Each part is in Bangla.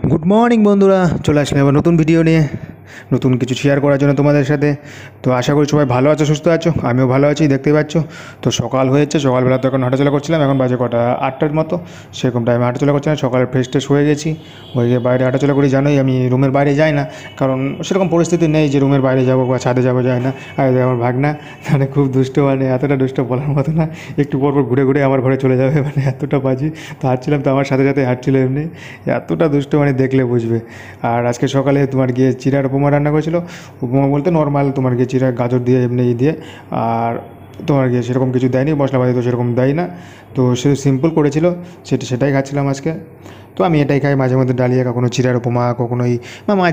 গুড মর্নিং বন্ধুরা, চলে আসলাম এবার নতুন ভিডিও নিয়ে, নতুন কিছু শেয়ার করার জন্য তোমাদের সাথে। তো আশা করি সবাই ভালো আছো, সুস্থ আছো, আমিও ভালো আছি, দেখতেই পাচ্ছ। তো সকাল হয়েছে, সকালবেলা তো এখন হাঁটাচলা করছিলাম, এখন বাজে কটা 8টার মতো, সেরকম টাইমে হাঁটাচলা করছিলাম। সকালে ফ্রেশ ট্রেশ হয়ে গেছি, হয়ে গিয়ে বাইরে হাঁটাচলা করি। জানোই আমি রুমের বাইরে যাই না, কারণ সেরকম পরিস্থিতি নেই যে রুমের বাইরে যাবো বা ছাদে যাবো, যায় না। আর আমার ভাগনা মানে খুব দুষ্ট, মানে এতটা দুষ্ট বলার মতো না, একটু পর পর ঘুরে ঘুরে আমার ঘরে চলে যাবে, মানে এতটা বাজি। তো হাঁটছিলাম তো আমার সাথে সাথে হাঁটছিল এমনি, এতটা দুষ্ট মানে দেখলে বুঝবে। আর আজকে সকালে তোমার গিয়ে চিড়ার উপমা রান্না করেছিল। উপমা বলতে নর্মাল তোমার গিয়ে চিড়া গাজর দিয়ে এমনি দিয়ে, আর তোমার গিয়ে সেরকম কিছু দেয়নি, মশলাপাতি তো সেরকম দেয় না, তো সে সিম্পল করেছিল, সেটাই খাচ্ছিলাম আজকে। তো আমি এটাই খাই মাঝে মধ্যে, ডালিয়া, কখনো চিড়ার উপমা, কখনোই বা মা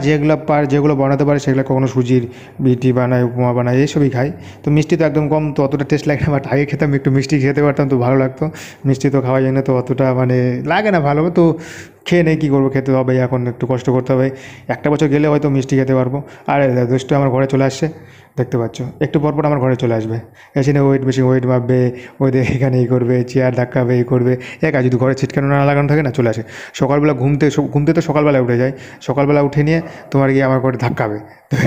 যেগুলো বানাতে পারে সেগুলো, কখনো সুজির বিটি বানায়, উপমা বানায়, এইসবই খাই। তো মিষ্টি তো একদম কম, তো অতটা টেস্ট লাগে না, বাট আগে খেতাম একটু মিষ্টি খেতে পারতাম তো ভালো লাগতো। মিষ্টি তো খাওয়া যায় না, তো অতটা মানে লাগে না ভালো, তো খেয়ে নেই, কী করবো, খেতে হবে, এখন একটু কষ্ট করতে হবে। একটা বছর গেলে হয়তো মিষ্টি খেতে পারবো। আর দুষ্টু আমার ঘরে চলে আসছে, দেখতে পাচ্ছ, একটু পরপর আমার ঘরে চলে আসবে, এসে না ওয়েট মাপবে, ওদের এখানে এই করবে, চেয়ার ধাক্কাবে, এই করবে, একা যদি ঘরে ছিটকানো না লাগানো থাকে না, চলে আসে। সকালবেলা ঘুমতে তো সকালবেলা উঠে যায়, সকালবেলা উঠে নিয়ে তোমার গিয়ে আমার ঘরে ধাক্কাবে,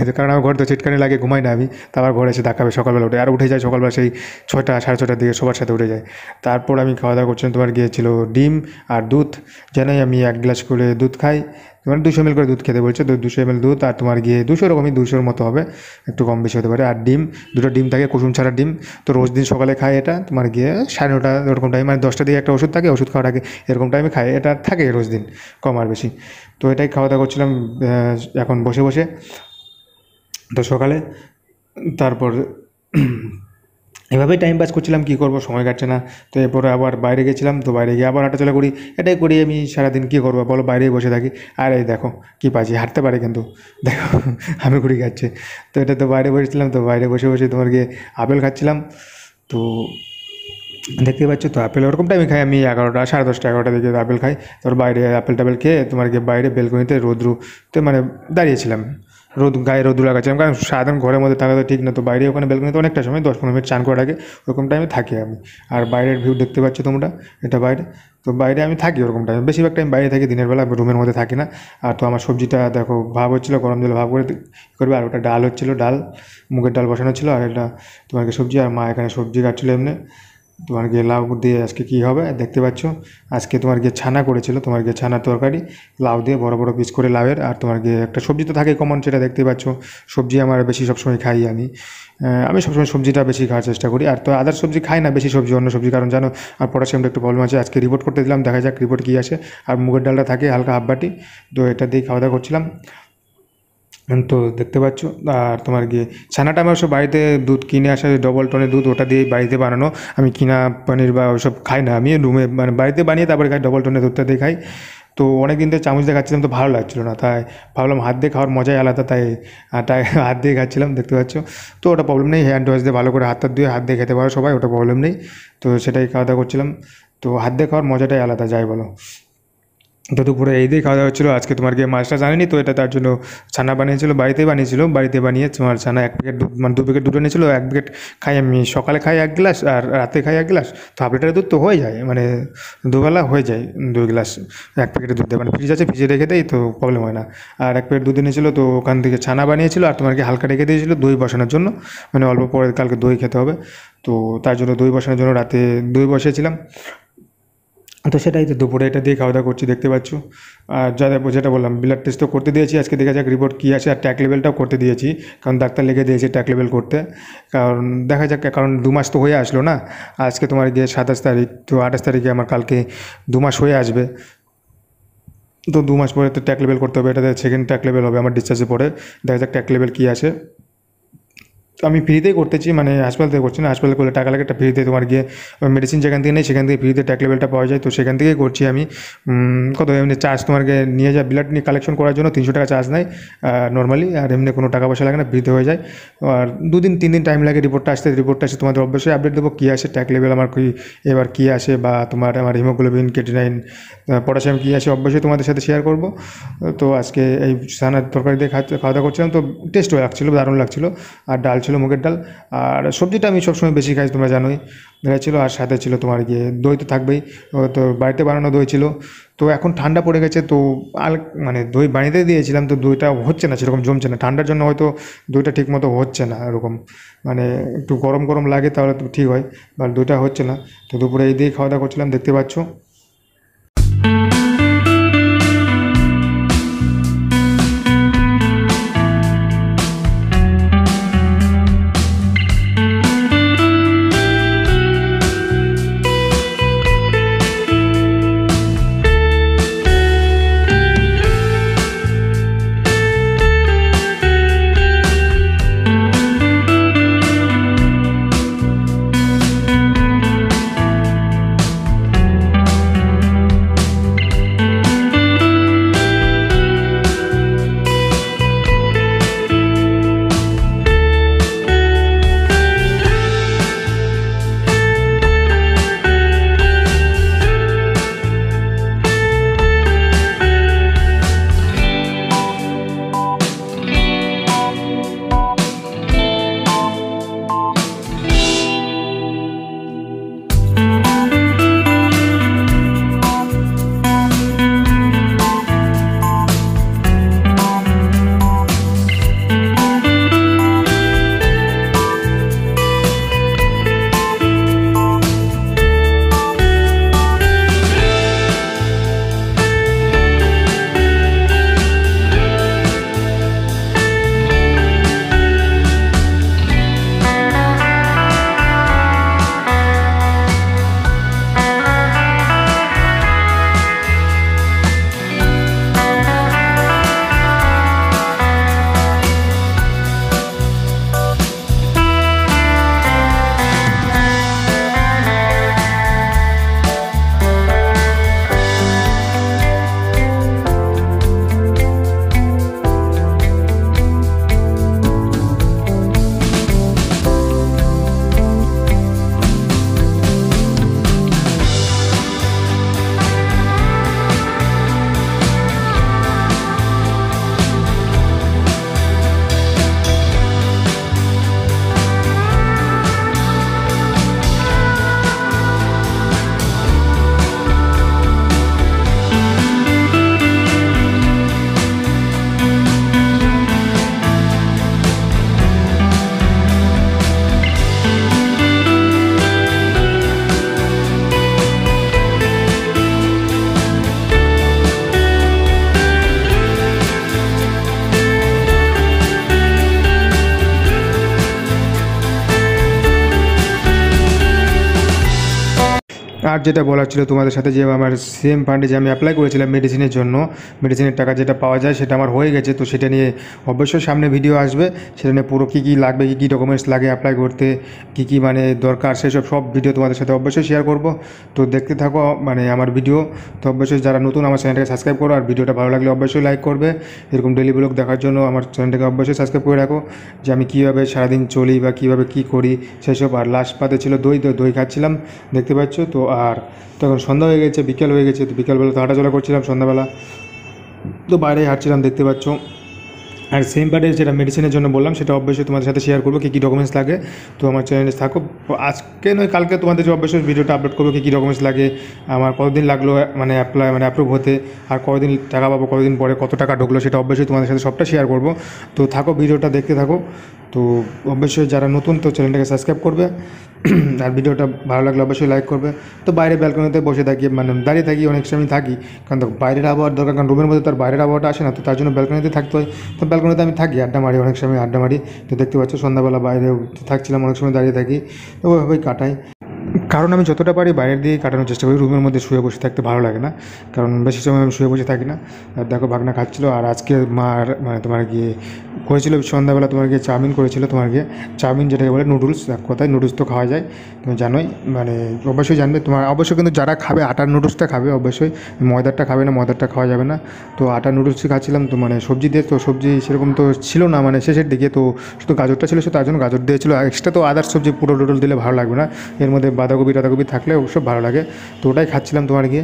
তো কারণ আমার ঘরে তো ছিটকানি লাগে, ঘুমাই না আমি, তারপর ঘরে এসে ধাক্কাবে সকালবেলা উঠে, আর উঠে যায় সকালবেলা সেই 6টা সাড়ে 6টার দিকে সবার সাথে উঠে যায়। তারপর আমি খাওয়া দাওয়া করছিলাম, তোমার গিয়েছিল ডিম আর দুধ। জানোই আমি 1 গ্লাস করে দুধ খাই, মানে 200 ml করে দুধ খেতে বলছে, তো 200 ml দুধ, আর তোমার গিয়ে 200 এরকমই, 200-র মতো হবে, একটু কম বেশি হতে পারে। আর ডিম, 2টো ডিম থাকে, কুসুম ছাড়া ডিম। তো রোজ দিন সকালে খাই এটা, তোমার গিয়ে 9:30 এরকম টাইম, মানে 10টার দিকে একটা ওষুধ থাকে, ওষুধ খাওয়ার আগে এরকম টাইমে খাই, এটা থাকে রোজ দিন, কম আর বেশি। তো এটাই খাওয়া দাওয়া করছিলাম এখন বসে বসে, তো সকালে। তারপর এভাবেই টাইম পাস করছিলাম, কী করবো, সময় কাটছে না। তো এরপরে আবার বাইরে গেছিলাম, তো বাইরে গিয়ে আবার হাঁটাচলা করি, এটাই করি আমি সারাদিন, কী করবো বলো, বাইরেই বসে থাকি। আর এই দেখো কী পাচ্ছি, হাঁটতে পারে কিন্তু, দেখো আমি ঘুরি খাচ্ছে। তো এটা তো বাইরে বসেছিলাম, তো বাইরে বসে বসে তোমার গিয়ে আপেল খাচ্ছিলাম। তো দেখতে পাচ্ছ, তো আপেল ওরকম টাইমে খাই আমি, 11টা সাড়ে 10টা 11টার দিকে আপেল খাই। তারপর বাইরে আপেল টাপেল খেয়ে তোমার গিয়ে বাইরে বেলকনিতে রোদ্রুতে মানে দাঁড়িয়েছিলাম, গায়ে রোদ্রু লাগাচ্ছিলাম, কারণ সারাদিন ঘরের মধ্যে থাকা তো ঠিক না, তো বাইরে ওখানে বেলকনিতে অনেকটা সময় 10-15 মিনিট চান করার আগে ওরকম টাইমে থাকি আমি। আর বাইরের ভিউ দেখতে পাচ্ছ তোমরা, এটা বাইরে। তো বাইরে আমি থাকি ওরকম টাইমে, বেশিরভাগ টাইম বাইরে থাকি, দিনের বেলা রুমের মধ্যে থাকি না। আর তো আমার সবজিটা দেখো ভাব হচ্ছিলো, গরম জলে ভাব করে করবে, আর ওটা ডাল হচ্ছিলো, মুগের ডাল বসানো ছিল, আর এটা তোমার সবজি, আর মা এখানে সবজি কাটছিলো এমনি। তোমার গিয়ে লাউ দিয়ে আজকে কী হবে দেখতে পাচ্ছ, আজকে তোমার গিয়ে ছানা করেছিল, তোমার গিয়ে ছানার তরকারি, লাউ দিয়ে বড় বড় পিস করে লাউয়ের, আর তোমার গিয়ে একটা সবজি তো থাকে কমন, সেটা দেখতেই পাচ্ছ। সবজি আমার বেশি সবসময় খাই আমি সবসময় সবজিটা বেশি খাওয়ার চেষ্টা করি, আর তো আদার সবজি খাই না বেশি, সবজি অন্য সবজি, কারণ জানো আর পটাশিয়ামটা একটু প্রবলেম আছে। আজকে রিপোর্ট করতে দিলাম, দেখা যাক রিপোর্ট কী আসে। আর মুগের ডালটা থাকে হালকা হাফ বাটি, তো এটা দিয়ে খাওয়া দাওয়া করছিলাম। তো দেখতে পাচ্ছ, আর তোমার গিয়ে ছানাটা আমার সব বাড়িতে দুধ কিনে আসা, ডবল টনের দুধ, ওটা দিয়ে বাড়িতে বানানো। আমি কিনা পনির বা ওসব খাই না, আমি রুমে মানে বাড়িতে বানিয়ে তারপরে খাই, ডবল টনের দুধটা দিয়ে খাই। তো অনেক দিন থেকে চামচ দিয়ে খাচ্ছিলাম, তো ভালো লাগছিলো না, তাই ভাবলাম হাত দিয়ে খাওয়ার মজাই আলাদা, তাই হাত দিয়ে খাচ্ছিলাম, দেখতে পাচ্ছ। তো ওটা প্রবলেম নেই, হ্যান্ড ওয়াশ দিয়ে ভালো করে হাত ধুয়ে হাত দিয়ে খেতে পারো সবাই, ওটা প্রবলেম নেই। তো সেটাই খাওয়া দাওয়া করছিলাম, তো হাত দিয়ে খাওয়ার মজাটাই আলাদা, যাই বলো। তো দুপুরে এই দিয়েই খাওয়া দাওয়া হচ্ছিলো। আজকে তোমার গিয়ে মাছটা জানেনি, তো এটা তার জন্য ছানা বানিয়েছিলো, বাড়িতে বানিয়ে তোমার ছানা 1 প্যাকেট দুধ, মানে 2 প্যাকেট দুধ এনেছিলো, 1 প্যাকেট খাই আমি, সকালে খাই 1 গ্লাস আর রাতে খাই 1 গ্লাস। তো হাফ লিটারের দুধ তো হয়ে যায়, মানে দুবেলা হয়ে যায় 2 গ্লাস 1 প্যাকেটের দুধ দেয়, মানে ফ্রিজ আছে, ফ্রিজে রেখে দেয়, তো প্রবলেম হয় না। আর 1 প্যাকেট দুধ এনেছিলো, তো ওখান থেকে ছানা বানিয়েছিলো, আর তোমার কি হালকা রেখে দিয়েছিলো দই বসানোর জন্য, মানে অল্প পরে কালকে দই খেতে হবে, তো তার জন্য দই বসানোর জন্য রাতে দই বসিয়েছিলাম। তো সেটাই, তো দুপুরে এটা দিয়ে খাওয়া দাওয়া করছি, দেখতে পাচ্ছ। আর যেটা বললাম, ব্লাড টেস্ট তো করতে দিয়েছি, আজকে দেখা যাক রিপোর্ট কী আসে। আর ট্যাক লেভেলটাও করতে দিয়েছি, কারণ ডাক্তার লিখে দিয়েছে ট্যাক লেভেল করতে, কারণ দেখা যাক, কারণ 2 মাস তো হয়ে আসলো না। আজকে তোমার গিয়ে 27 তারিখ, তো 28 তারিখে আমার কালকে 2 মাস হয়ে আসবে। তো 2 মাস পরে তো ট্যাক লেভেল করতে হবে, এটাতে সেকেন্ড ট্যাক লেভেল হবে আমার ডিসচার্জের পরে। দেখা যাক ট্যাক লেভেল কী আসে। তো আমি ফ্রিতেই করতেছি, মানে হাসপাতাল থেকে করছি না, হাসপাতালে করলে টাকা লাগে, একটা ফ্রিতে তোমার গিয়ে মেডিসিন যেখান থেকে নেই সেখান থেকে ফ্রিতে ট্যাক লেভেলটা পাওয়া যায়, তো সেখান থেকেই করছি আমি। কত এমনি চার্জ তোমার গিয়ে নিয়ে যায়, ব্লাড নিয়ে কালেকশন করার জন্য 300 টাকা চার্জ নেয় নর্মালি, আর এমনি কোনো টাকা পয়সা লাগে না, ফ্রিতে হয়ে যায়। আর 2-3 দিন টাইম লাগে রিপোর্টটা আসে তোমাদের অবশ্যই আপডেট দেবো কী আসে, ট্যাক লেভেল আমার এবার কী আসে, বা আমার হিমোগ্লোবিন, ক্রিয়েটিনিন, পটাশিয়াম কী আসে, অবশ্যই তোমাদের সাথে শেয়ার করবো। তো আজকে এই ছানার তরকারি দিয়ে খাওয়া দাওয়া করছিলাম, তো টেস্ট লাগছিলো, দারুণ লাগছিলো। আর ডাল ছিল মুগের ডাল, আর সবজিটা আমি সবসময় বেশি খাই, তোমরা জানোই। এটা ছিল, আর সাথে ছিল তোমার গিয়ে দই তো থাকবেই। তো বাড়িতে বানানো দই ছিল। তো এখন ঠান্ডা পড়ে গেছে, তো মানে দই বানিয়ে দিয়েছিলাম, তো দইটা হচ্ছে না, সেরকম জমছে না। ঠান্ডার জন্য হয়তো দইটা ঠিক মতো হচ্ছে না, এরকম মানে একটু গরম গরম লাগে তাহলে তো ঠিক হয়, বা দইটা হচ্ছে না। তো দুপুরে এই দিয়েই খাওয়া দাওয়া করছিলাম, দেখতে পাচ্ছ। আর যেটা বলার ছিল তোমাদের সাথে, যে আমার সিএম ফান্ডে যে আমি অ্যাপ্লাই করেছিলাম মেডিসিনের জন্য, মেডিসিনের টাকা যেটা পাওয়া যায় সেটা আমার হয়ে গেছে। তো সেটা নিয়ে অবশ্যই সামনে ভিডিও আসবে, সেটা নিয়ে পুরো কী কী লাগবে, কী কী ডকুমেন্টস লাগে অ্যাপ্লাই করতে, কী কী মানে দরকার, সেসব সব ভিডিও তোমাদের সাথে অবশ্যই শেয়ার করব। তো দেখতে থাকো মানে আমার ভিডিও। তো অবশ্যই যারা নতুন আমার চ্যানেলটাকে সাবস্ক্রাইব করো, আর ভিডিওটা ভালো লাগলে অবশ্যই লাইক করবে। এরকম ডেলি ব্লগ দেখার জন্য আমার চ্যানেলটাকে অবশ্যই সাবস্ক্রাইব করে রাখো, যে আমি কীভাবে সারাদিন চলি বা কীভাবে কী করি সেসব। আর লাস্ট পাতে ছিল দই, তো দই খাচ্ছিলাম, দেখতে পাচ্ছ। তো আর তখন সন্ধ্যা হয়ে গেছে, বিকেল হয়ে গেছে। তো বিকেলবেলা তো হাঁটাচলা করছিলাম, সন্ধ্যাবেলা তো বাইরেই হাঁটছিলাম, দেখতে পাচ্ছ। আর সেম পার্টে যেটা মেডিসিনের জন্য বললাম সেটা অবশ্যই তোমাদের সাথে শেয়ার করবো, কী কী ডকুমেন্টস লাগে। তো আমার চ্যানেলে থাকো, আজকে নয় কালকে তোমাদের অবশ্যই ভিডিওটা আপলোড করবো, কী কী ডকুমেন্টস লাগে, আমার কতদিন লাগলো মানে অ্যাপ্রুভ হতে, আর কতদিন টাকা পাবো, কতদিন পরে কত টাকা ঢুকলো, সেটা অবশ্যই তোমাদের সাথে সবটা শেয়ার করবো। তো থাকো, ভিডিওটা দেখতে থাকো। তো অবশ্যই যারা নতুন তো চ্যানেলটাকে সাবস্ক্রাইব করবে, আর ভিডিওটা ভালো লাগলে অবশ্যই লাইক করবে। তো বাইরে ব্যালকনিতে বসে থাকি, মানে দাঁড়িয়ে থাকি, অনেক সময় থাকি, কারণ তো বাইরের আবহাওয়ার দরকার, কারণ রুমের মধ্যে তার বাইরের আবহাওয়াটা আসে না, তো তার জন্য ব্যালকনিতে থাকতে হয়। তো ব্যালকনিতে আমি থাকি, আড্ডা মারি, অনেক সময় আড্ডা মারি। তো দেখতে পাচ্ছ সন্ধ্যাবেলা বাইরে থাকছিলাম, অনেক সময় দাঁড়িয়ে থাকি, তো ওইভাবেই কাটাই। কারণ আমি যতটা পারি বাইরের দিকে কাটানোর চেষ্টা করি, রুমের মধ্যে শুয়ে বসে থাকতে ভালো লাগে না, কারণ বেশি সময় আমি শুয়ে বসে থাকি না। আর দেখো ভাগনা খাচ্ছিলো। আর আজকে মার মানে তোমার গিয়ে করেছিল সন্ধ্যাবেলা, তোমার গিয়ে চাউমিন করেছিল, তোমার গিয়ে চাউমিন যেটাকে বলে নুডলস, এক কথায় নুডলস তো খাওয়া যায়, তুমি জানোই, মানে অবশ্যই জানবে তোমার। অবশ্যই কিন্তু যারা খাবে আটার নুডলসটা খাবে অবশ্যই, ময়দারটা খাবে না, ময়দারটা খাওয়া যাবে না। তো আটার নুডলসই খাচ্ছিলাম। তো মানে সবজি দিয়ে, তো সবজি সেরকম তো ছিল না মানে শেষের দিকে, তো শুধু গাজরটা ছিল, তার জন্য গাজর দিয়েছিল। এক্সট্রা তো আদার সবজি পুরো নুডল দিলে ভালো লাগবে না, এর মধ্যে বাঁধাকপি টাধাকপি থাকলে ওসব ভালো লাগে। তো ওটাই খাচ্ছিলাম তোমার গিয়ে।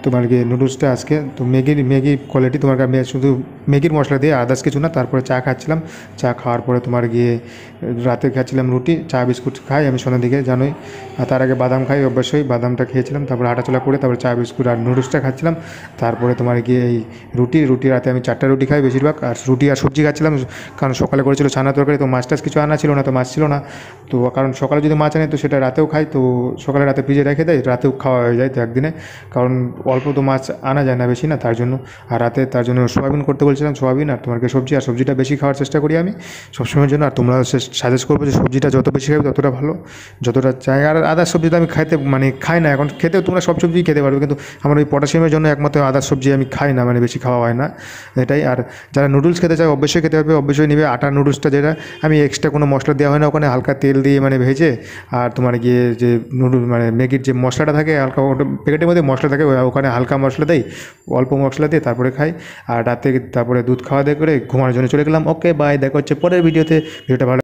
তোমার গিয়ে নুডলসটা আজকে তো ম্যাগি কোয়ালিটি তোমার শুধু ম্যাগির মশলা দিয়ে আদার্স কিছু না। তারপরে চা খাচ্ছিলাম, চা খাওয়ার পরে তোমার গিয়ে রাতে খাচ্ছিলাম রুটি, চা বিস্কুট খাই আমি সন্ধ্যার দিকে জানোই। আর তার আগে বাদাম খাই অবশ্যই, বাদামটা খেয়েছিলাম, তারপরে হাঁটাচলা করে তারপরে চা বিস্কুট আর নুডলসটা খাচ্ছিলাম। তারপরে তোমার গিয়ে এই রুটি রাতে আমি 4টা রুটি খাই বেশিরভাগ, আর রুটি আর সবজি খাচ্ছিলাম, কারণ সকালে করেছিল ছানা তরকারি, তো মাছ টাছ কিছু আনা ছিল না, তো মাছ ছিল না। তো কারণ সকালে যদি মাছ আনে তো সেটা রাতেও খাই, তো সকালে রাতে ফ্রিজে রেখে দেয়, রাতেও খাওয়া হয়ে যায় তো একদিনে, কারণ অল্প তো মাছ আনা যায় না বেশি না, তার জন্য। আর রাতে তার জন্য সোয়াবিন করতে বলছিলাম, সোয়াবিন আর তোমাকে সবজি, আর সবজিটা বেশি খাওয়ার চেষ্টা করি আমি সবসময়ের জন্য। আর তোমরা সাজেস্ট করবো যে সবজিটা যত বেশি খাবে ততটা ভালো, যতটা চাই। আর আদার সবজি তো আমি খাই না এখন, খেতেও তোমরা সব সবজিই খেতে পারবে, কিন্তু আমার ওই পটাশিয়ামের জন্য একমাত্র আদার সবজি আমি খাই না, মানে বেশি খাওয়া হয় না এটাই। আর যারা নুডলস খেতে চায় অবশ্যই খেতে হবে, অবশ্যই নেবে আটা নুডলসটা, যেটা আমি এক্সট্রা কোনো মশলা দেওয়া হয় না ওখানে, হালকা তেল দিয়ে মানে ভেজে, আর তোমার গিয়ে যে নুডলস মানে ম্যাগির যে মশলাটা থাকে হালকা, ওটা প্যাকেটের মধ্যে মশলা থাকে, ওখানে হালকা মশলা দেয়, অল্প মশলা দিয়ে তারপরে খাই। আর রাতে তারপরে দুধ খাওয়া দাওয়া করে ঘুমানোর জন্য চলে গেলাম। ওকে বাই, দেখা হচ্ছে পরের ভিডিওতে। ভিডিওটা ভালো